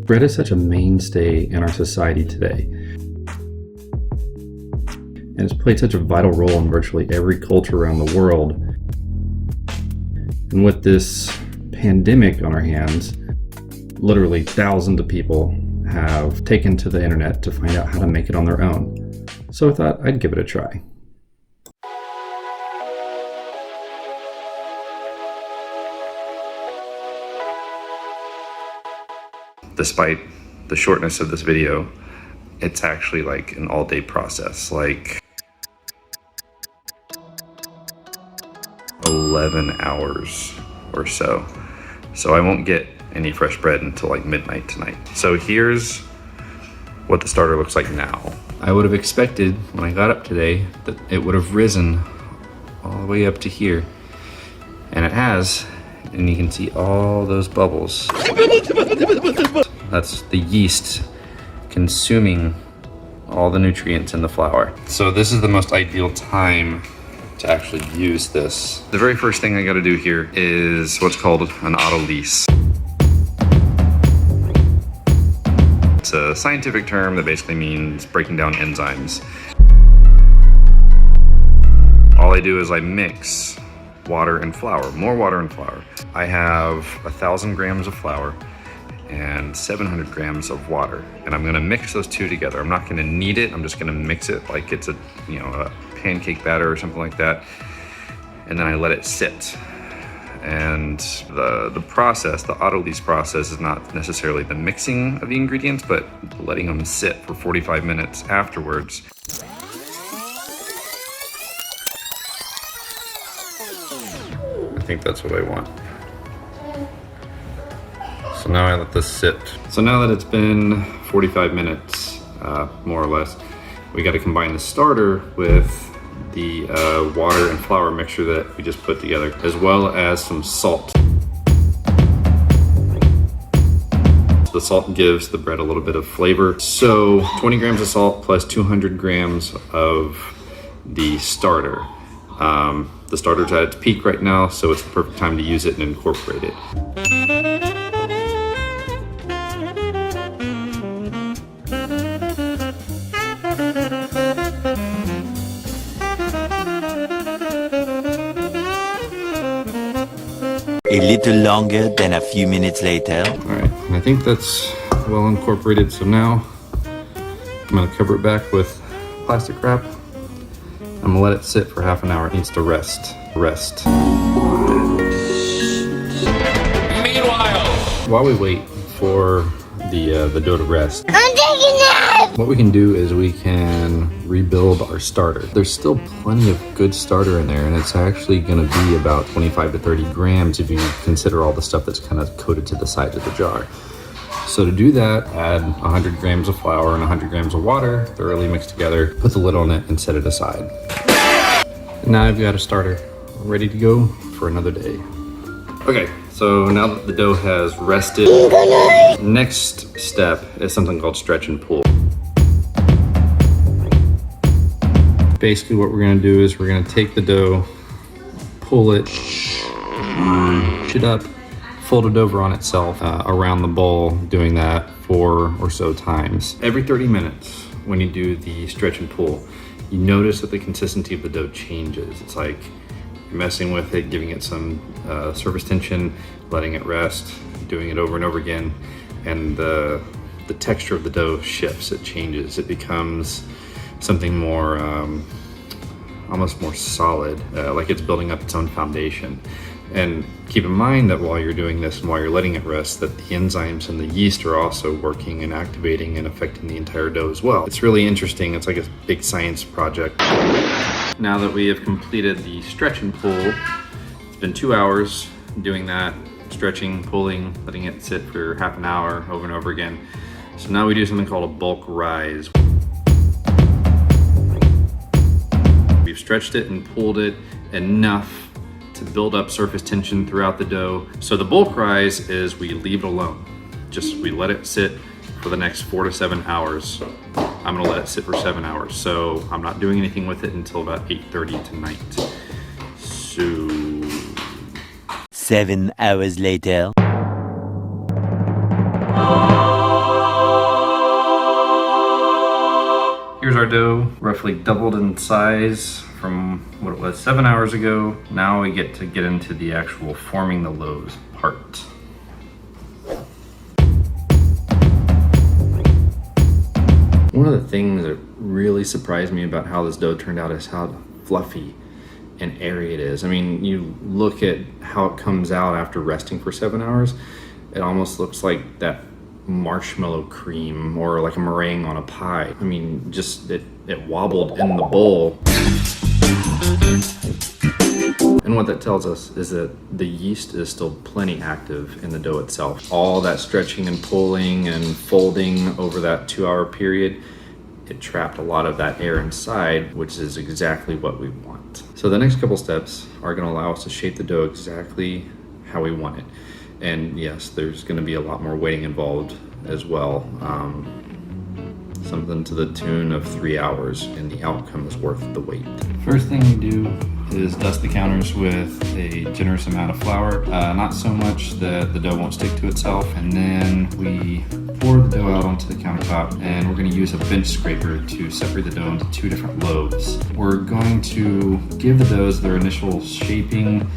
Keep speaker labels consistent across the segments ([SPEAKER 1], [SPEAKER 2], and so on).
[SPEAKER 1] Bread is such a mainstay in our society today, and it's played such a vital role in virtually every culture around the world. And with this pandemic on our hands, literally thousands of people have taken to the internet to find out how to make it on their own. So I thought I'd give it a try. Despite the shortness of this video, it's actually like an all-day process, like 11 hours or so. So I won't get any fresh bread until like midnight tonight. So here's what the starter looks like now. I would have expected when I got up today that it would have risen all the way up to here. And it has, and you can see all those bubbles. That's the yeast consuming all the nutrients in the flour. So this is the most ideal time to actually use this. The very first thing I gotta do here is what's called an autolyse. It's a scientific term that basically means breaking down enzymes. All I do is I mix water and flour, more water and flour. I have 1,000 grams of flour and 700 grams of water, and I'm gonna mix those two together. I'm not gonna knead it, I'm just gonna mix it like it's a pancake batter or something like that, and then I let it sit. And the process, the autolyse process, is not necessarily the mixing of the ingredients, but letting them sit for 45 minutes afterwards. I think that's what I want. So now I let this sit. So now that it's been 45 minutes, more or less, we got to combine the starter with the water and flour mixture that we just put together, as well as some salt. The salt gives the bread a little bit of flavor. So 20 grams of salt plus 200 grams of the starter. The starter's at its peak right now, so it's the perfect time to use it and incorporate it.
[SPEAKER 2] A little longer than a few minutes later.
[SPEAKER 1] All right, and I think that's well incorporated. So now I'm gonna cover it back with plastic wrap. I'm gonna let it sit for half an hour. It needs to rest. Meanwhile, while we wait for the dough to rest, I'm taking that. What we can do is we can rebuild our starter. There's still plenty of good starter in there, and it's actually gonna be about 25 to 30 grams if you consider all the stuff that's kind of coated to the sides of the jar. So to do that, add 100 grams of flour and 100 grams of water, thoroughly mixed together, put the lid on it and set it aside. And now I've got a starter ready to go for another day. Okay, so now that the dough has rested, next step is something called stretch and pull. Basically what we're gonna do is we're gonna take the dough, pull it, push it up, fold it over on itself around the bowl, doing that 4 or so times. Every 30 minutes when you do the stretch and pull, you notice that the consistency of the dough changes. It's like you're messing with it, giving it some surface tension, letting it rest, doing it over and over again, and the texture of the dough shifts, it changes. It becomes something more, almost more solid, like it's building up its own foundation. And keep in mind that while you're doing this and while you're letting it rest, that the enzymes and the yeast are also working and activating and affecting the entire dough as well. It's really interesting. It's like a big science project. Now that we have completed the stretch and pull, it's been 2 hours doing that, stretching, pulling, letting it sit for half an hour over and over again. So now we do something called a bulk rise. We've stretched it and pulled it enough to build up surface tension throughout the dough. So the bulk rise is we leave it alone. We let it sit for the next 4 to 7 hours. I'm gonna let it sit for 7 hours. So I'm not doing anything with it until about 8:30 tonight. So
[SPEAKER 2] 7 hours later.
[SPEAKER 1] dough roughly doubled in size from what it was 7 hours ago. Now we get into the actual forming the loaves part. One of the things that really surprised me about how this dough turned out is how fluffy and airy it is. I mean, you look at how it comes out after resting for 7 hours, it almost looks like that marshmallow cream or like a meringue on a pie. I mean, just it wobbled in the bowl. And what that tells us is that the yeast is still plenty active in the dough itself. All that stretching and pulling and folding over that 2-hour period, it trapped a lot of that air inside, which is exactly what we want. So the next couple steps are going to allow us to shape the dough exactly how we want it. And yes, there's going to be a lot more waiting involved as well. Something to the tune of 3 hours, and the outcome is worth the wait. First thing we do is dust the counters with a generous amount of flour, not so much that the dough won't stick to itself, and then we pour the dough out onto the countertop, and we're going to use a bench scraper to separate the dough into 2 different loaves. We're going to give the doughs their initial shaping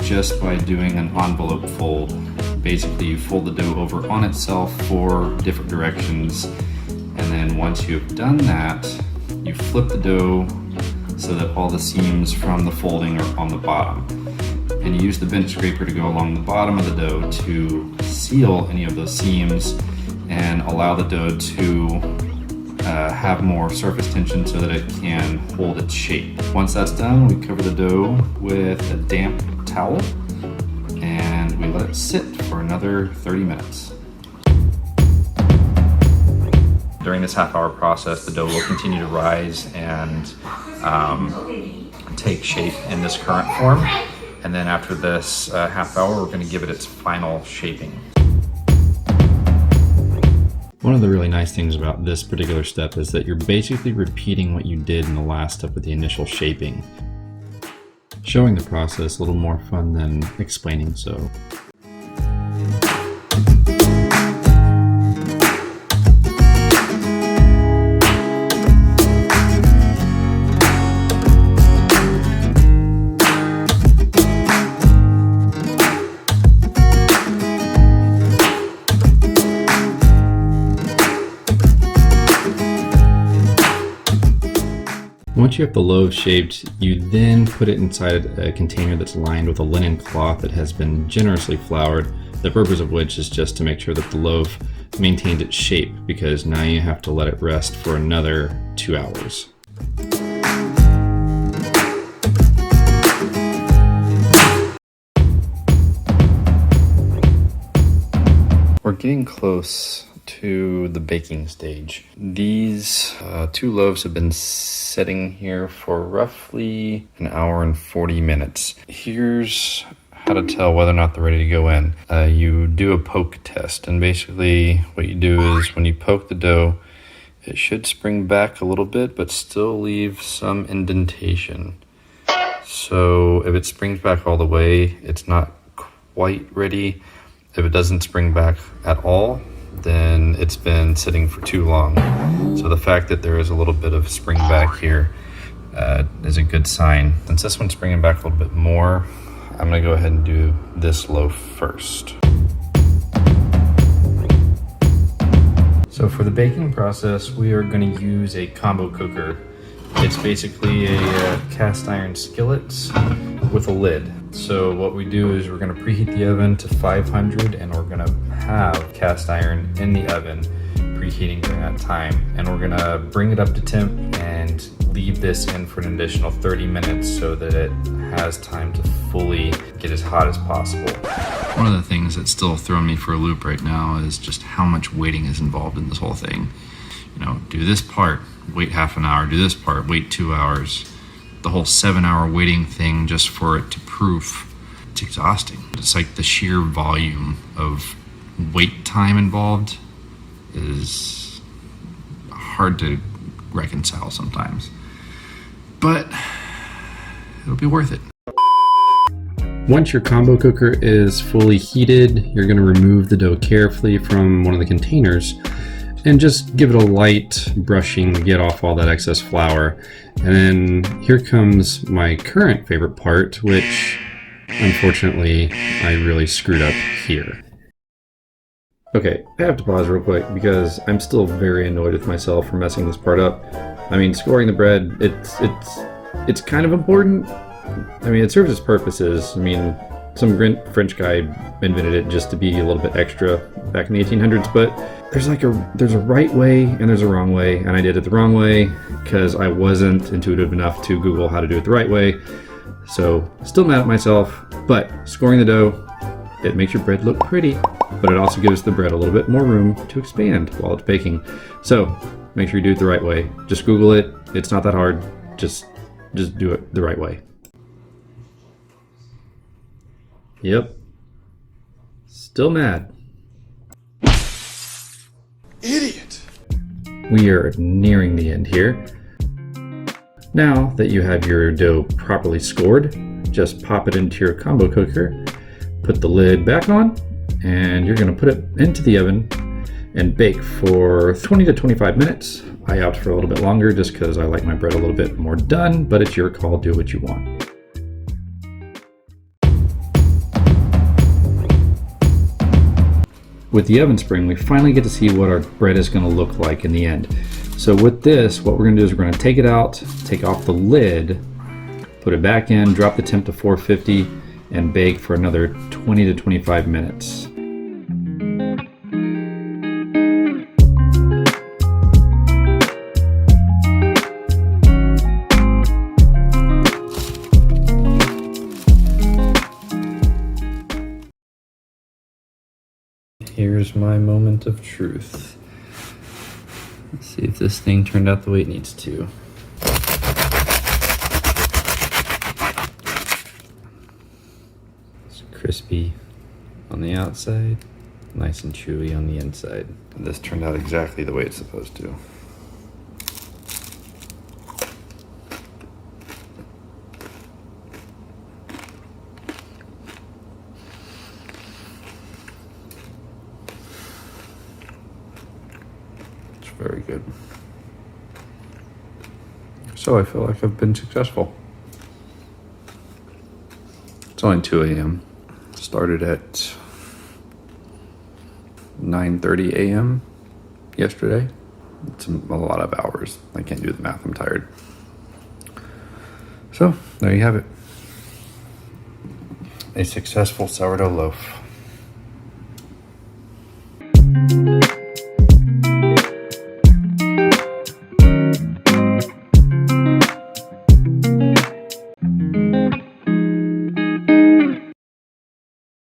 [SPEAKER 1] just by doing an envelope fold. Basically, you fold the dough over on itself 4 different directions, and then once you've done that, you flip the dough so that all the seams from the folding are on the bottom. And you use the bench scraper to go along the bottom of the dough to seal any of those seams and allow the dough to have more surface tension so that it can hold its shape. Once that's done, we cover the dough with a damp towel and we let it sit for another 30 minutes. During this half-hour process, the dough will continue to rise and take shape in this current form. And then after this half hour, we're going to give it its final shaping. One of the really nice things about this particular step is that you're basically repeating what you did in the last step with the initial shaping. Showing the process is a little more fun than explaining so. Once you have the loaf shaped, you then put it inside a container that's lined with a linen cloth that has been generously floured, the purpose of which is just to make sure that the loaf maintains its shape, because now you have to let it rest for another 2 hours. We're getting close to the baking stage. These 2 loaves have been sitting here for roughly 1 hour and 40 minutes. Here's how to tell whether or not they're ready to go in. You do a poke test, and basically what you do is when you poke the dough, it should spring back a little bit but still leave some indentation. So if it springs back all the way, it's not quite ready. If it doesn't spring back at all, then it's been sitting for too long. So the fact that there is a little bit of spring back here is a good sign. Since this one's springing back a little bit more, I'm gonna go ahead and do this loaf first. So for the baking process, we are gonna use a combo cooker. It's basically a cast iron skillet with a lid. So what we do is we're gonna preheat the oven to 500, and we're gonna have cast iron in the oven preheating during that time. And we're gonna bring it up to temp and leave this in for an additional 30 minutes so that it has time to fully get as hot as possible. One of the things that's still throwing me for a loop right now is just how much waiting is involved in this whole thing. You know, do this part, wait half an hour, do this part, wait 2 hours. The whole 7-hour waiting thing just for it to proof, it's exhausting. It's like the sheer volume of wait time involved is hard to reconcile sometimes. But it'll be worth it. Once your combo cooker is fully heated, you're going to remove the dough carefully from one of the containers. and just give it a light brushing to get off all that excess flour. And then here comes my current favorite part, which unfortunately I really screwed up here. Okay, I have to pause real quick because I'm still very annoyed with myself for messing this part up. I mean, scoring the bread, it's kind of important. I mean, it serves its purposes. I mean, some French guy invented it just to be a little bit extra back in the 1800s, but there's a right way and there's a wrong way, and I did it the wrong way because I wasn't intuitive enough to Google how to do it the right way. So, still mad at myself, but scoring the dough, it makes your bread look pretty, but it also gives the bread a little bit more room to expand while it's baking. So, make sure you do it the right way. Just Google it. It's not that hard. Just do it the right way. Yep. Still mad.
[SPEAKER 3] Idiot!
[SPEAKER 1] We are nearing the end here. Now that you have your dough properly scored, just pop it into your combo cooker, put the lid back on, and you're going to put it into the oven and bake for 20 to 25 minutes. I opt for a little bit longer just because I like my bread a little bit more done, but it's your call, do what you want. With the oven spring, we finally get to see what our bread is going to look like in the end. So with this, what we're going to do is we're going to take it out, take off the lid, put it back in, drop the temp to 450, and bake for another 20 to 25 minutes. Here's my moment of truth. Let's see if this thing turned out the way it needs to. It's crispy on the outside, nice and chewy on the inside. And this turned out exactly the way it's supposed to. Very good. So I feel like I've been successful. It's only 2 a.m. Started at 9:30 a.m. yesterday. It's a lot of hours. I can't do the math, I'm tired. So there you have it. A successful sourdough loaf.